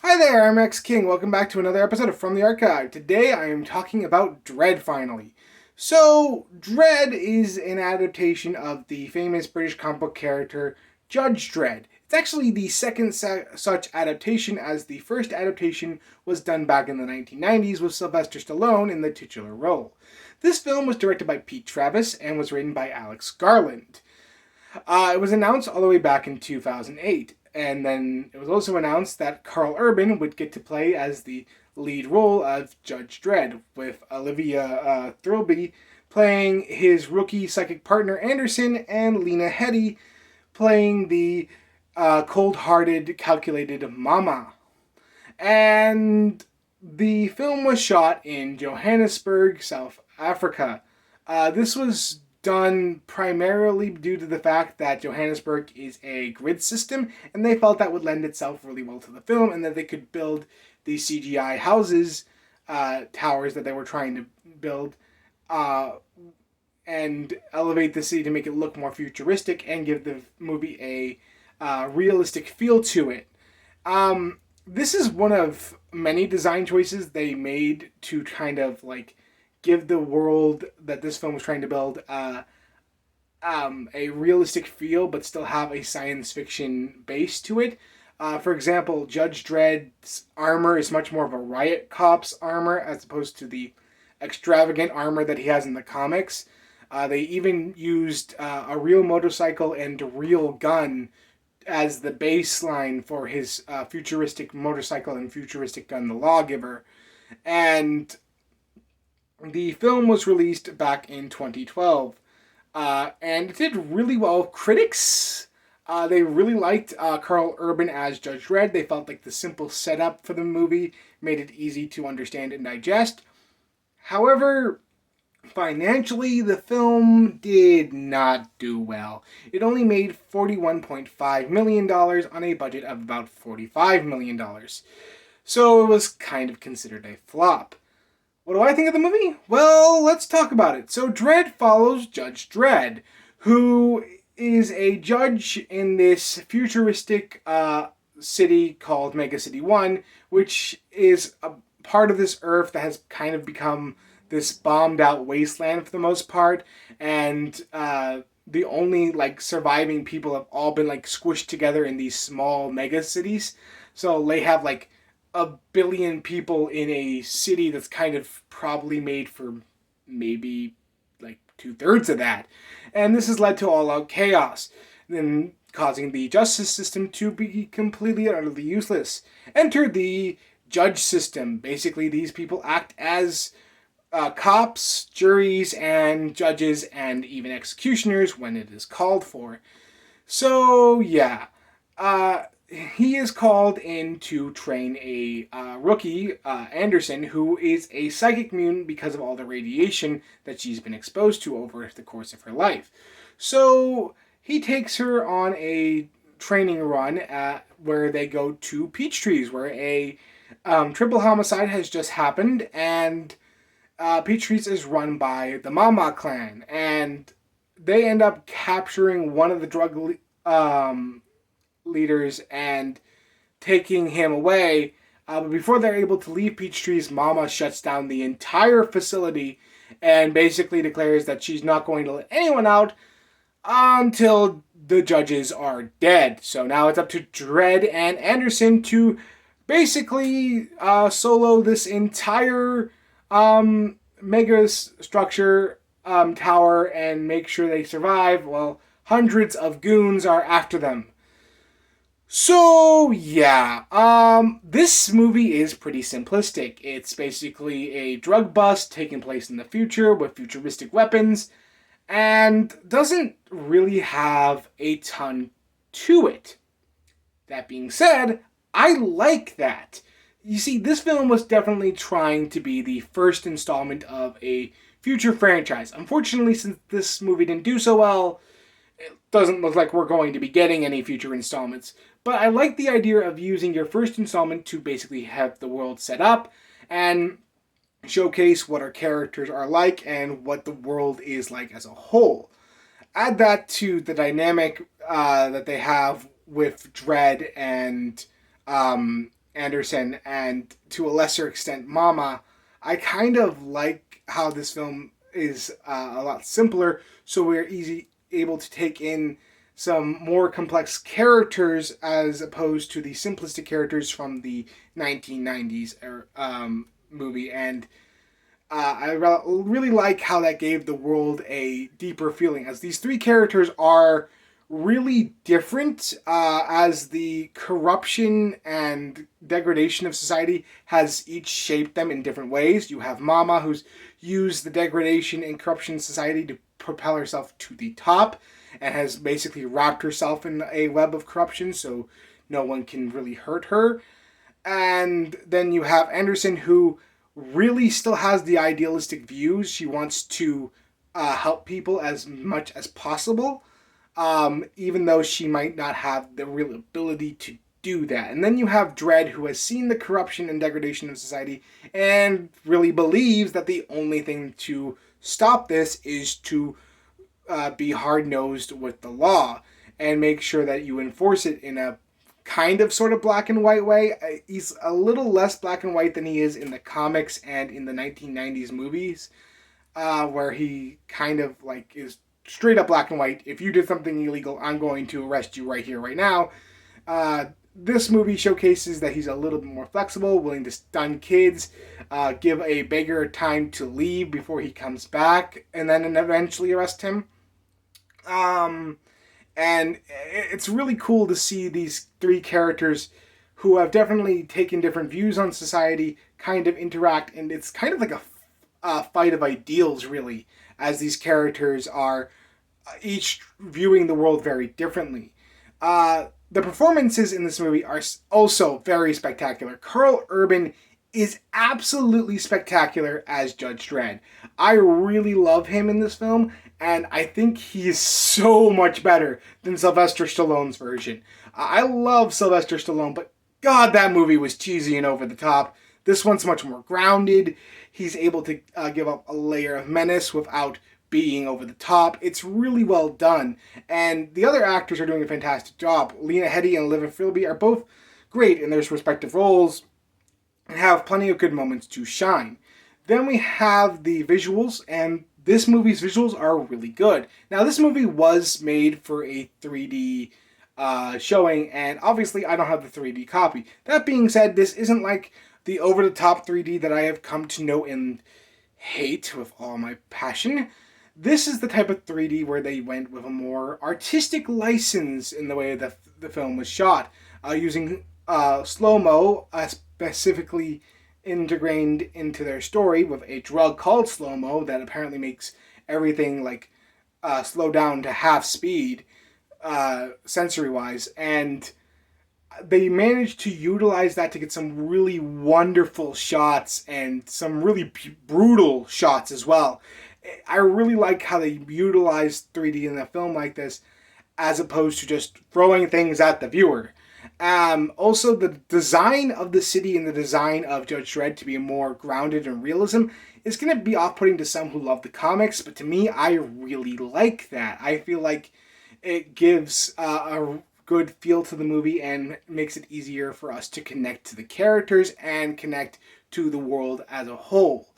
Hi there, I'm X King. Welcome back to another episode of From the Archive. Today I am talking about Dredd finally. So, Dredd is an adaptation of the famous British comic book character Judge Dredd. It's actually the second such adaptation, as the first adaptation was done back in the 1990s with Sylvester Stallone in the titular role. This film was directed by Pete Travis and was written by Alex Garland. It was announced all the way back in 2008, and then it was also announced that Carl Urban would get to play as the lead role of Judge Dredd, with Olivia Thirlby playing his rookie psychic partner Anderson, and Lena Headey playing the cold-hearted, calculated Mama. And the film was shot in Johannesburg, South Africa. This was done primarily due to the fact that Johannesburg is a grid system, and they felt that would lend itself really well to the film, and that they could build the CGI houses, towers that they were trying to build, and elevate the city to make it look more futuristic and give the movie a realistic feel to it. This is one of many design choices they made to kind of like give the world that this film was trying to build a realistic feel, but still have a science fiction base to it. For example, Judge Dredd's armor is much more of a riot cop's armor as opposed to the extravagant armor that he has in the comics. They even used a real motorcycle and a real gun as the baseline for his futuristic motorcycle and futuristic gun, the Lawgiver. And the film was released back in 2012, and it did really well. Critics, they really liked Carl Urban as Judge Dredd. They felt like the simple setup for the movie made it easy to understand and digest. However, financially, the film did not do well. It only made $41.5 million on a budget of about $45 million. So it was kind of considered a flop. What do I think of the movie? Well, let's talk about it. So Dredd follows Judge Dredd, who is a judge in this futuristic city called Mega City 1, which is a part of this Earth that has kind of become this bombed out wasteland for the most part, and the only like surviving people have all been like squished together in these small mega cities. So they have like a billion people in a city that's kind of probably made for maybe like 2/3 of that. And this has led to all out chaos, then causing the justice system to be completely and utterly useless. Enter the judge system. Basically, these people act as cops, juries, and judges, and even executioners when it is called for. So, yeah. He is called in to train a rookie, Anderson, who is a psychic mutant because of all the radiation that she's been exposed to over the course of her life. So he takes her on a training run where they go to peach trees, where a triple homicide has just happened, and Peach Trees is run by the Mama clan, and they end up capturing one of the drug leaders and taking him away. But before they're able to leave Peach Trees, Mama shuts down the entire facility and basically declares that she's not going to let anyone out until the judges are dead. So now it's up to Dredd and Anderson to basically solo this entire mega structure tower and make sure they survive while hundreds of goons are after them. So, yeah, this movie is pretty simplistic. It's basically a drug bust taking place in the future with futuristic weapons, and doesn't really have a ton to it. That being said, I like that. You see, this film was definitely trying to be the first installment of a future franchise. Unfortunately, since this movie didn't do so well, it doesn't look like we're going to be getting any future installments. But I like the idea of using your first installment to basically have the world set up and showcase what our characters are like and what the world is like as a whole. Add that to the dynamic that they have with Dredd and Anderson and to a lesser extent Mama, I kind of like how this film is a lot simpler, so we're easy able to take in some more complex characters as opposed to the simplistic characters from the 1990s movie. And I really like how that gave the world a deeper feeling, as these three characters are really different, as the corruption and degradation of society has each shaped them in different ways. You have Mama, who's used the degradation and corruption in society to propel herself to the top and has basically wrapped herself in a web of corruption so no one can really hurt her. And then you have Anderson, who really still has the idealistic views. She wants to help people as much as possible, even though she might not have the real ability to do that. And then you have Dredd, who has seen the corruption and degradation of society and really believes that the only thing to stop this is to be hard-nosed with the law and make sure that you enforce it in a kind of sort of black and white way. He's a little less black and white than he is in the comics and in the 1990s movies, where he kind of like is straight up black and white. If you did something illegal, I'm going to arrest you right here, right now. This movie showcases that he's a little bit more flexible, willing to stun kids, give a beggar time to leave before he comes back, and then eventually arrest him. And it's really cool to see these three characters who have definitely taken different views on society kind of interact, and it's kind of like a fight of ideals, really, as these characters are each viewing the world very differently. The performances in this movie are also very spectacular. Karl Urban is absolutely spectacular as Judge Dredd. I really love him in this film, and I think he is so much better than Sylvester Stallone's version. I love Sylvester Stallone, but God, that movie was cheesy and over the top. This one's much more grounded. He's able to give up a layer of menace without being over the top. It's really well done, and the other actors are doing a fantastic job. Lena Headey and Olivia Philby are both great in their respective roles and have plenty of good moments to shine. Then we have the visuals, and this movie's visuals are really good. Now, this movie was made for a 3D showing, and obviously I don't have the 3D copy. That being said, this isn't like the over-the-top 3D that I have come to know and hate with all my passion. This is the type of 3D where they went with a more artistic license in the way that the film was shot, using slow-mo, specifically integrated into their story with a drug called slow-mo that apparently makes everything like slow down to half speed, sensory-wise, and they managed to utilize that to get some really wonderful shots and some really brutal shots as well. I really like how they utilize 3D in a film like this, as opposed to just throwing things at the viewer. Also, the design of the city and the design of Judge Dredd to be more grounded in realism is going to be off-putting to some who love the comics, but to me, I really like that. I feel like it gives a good feel to the movie and makes it easier for us to connect to the characters and connect to the world as a whole.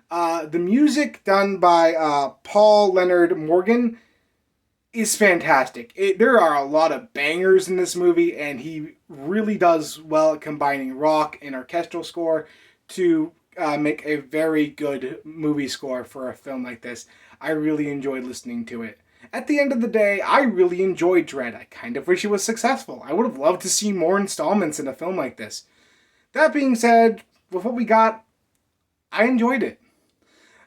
The music done by Paul Leonard Morgan is fantastic. There are a lot of bangers in this movie, and he really does well at combining rock and orchestral score to make a very good movie score for a film like this. I really enjoyed listening to it. At the end of the day, I really enjoyed Dredd. I kind of wish it was successful. I would have loved to see more installments in a film like this. That being said, with what we got, I enjoyed it.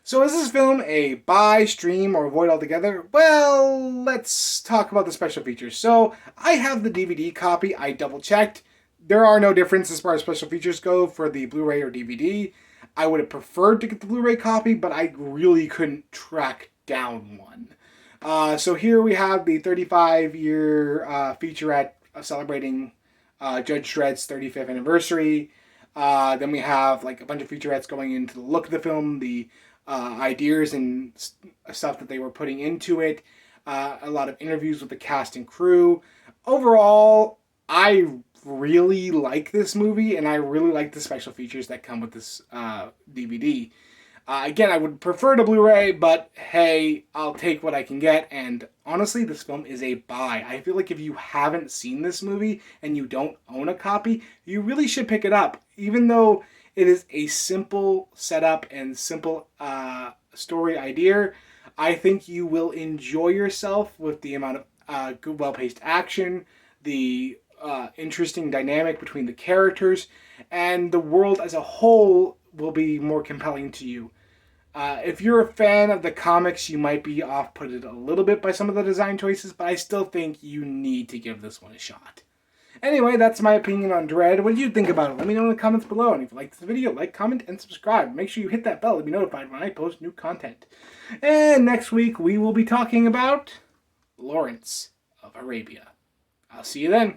So is this film a buy, stream, or avoid altogether? Well, let's talk about the special features. So, I have the DVD copy. I double-checked. There are no differences as far as special features go for the Blu-ray or DVD. I would have preferred to get the Blu-ray copy, but I really couldn't track down one. So here we have the 35-year featurette celebrating Judge Dredd's 35th anniversary. Then we have like a bunch of featurettes going into the look of the film, the ideas and stuff that they were putting into it. A lot of interviews with the cast and crew. Overall, I really like this movie, and I really like the special features that come with this DVD. Again, I would prefer to Blu-ray, but hey, I'll take what I can get. And honestly, this film is a buy. I feel like if you haven't seen this movie and you don't own a copy, you really should pick it up. Even though it is a simple setup and simple story idea, I think you will enjoy yourself with the amount of good, well-paced action, the interesting dynamic between the characters, and the world as a whole will be more compelling to you. If you're a fan of the comics, you might be off-putted a little bit by some of the design choices, but I still think you need to give this one a shot. Anyway, that's my opinion on Dredd. What do you think about it? Let me know in the comments below. And if you like this video, like, comment, and subscribe. Make sure you hit that bell to be notified when I post new content. And next week, we will be talking about Lawrence of Arabia. I'll see you then.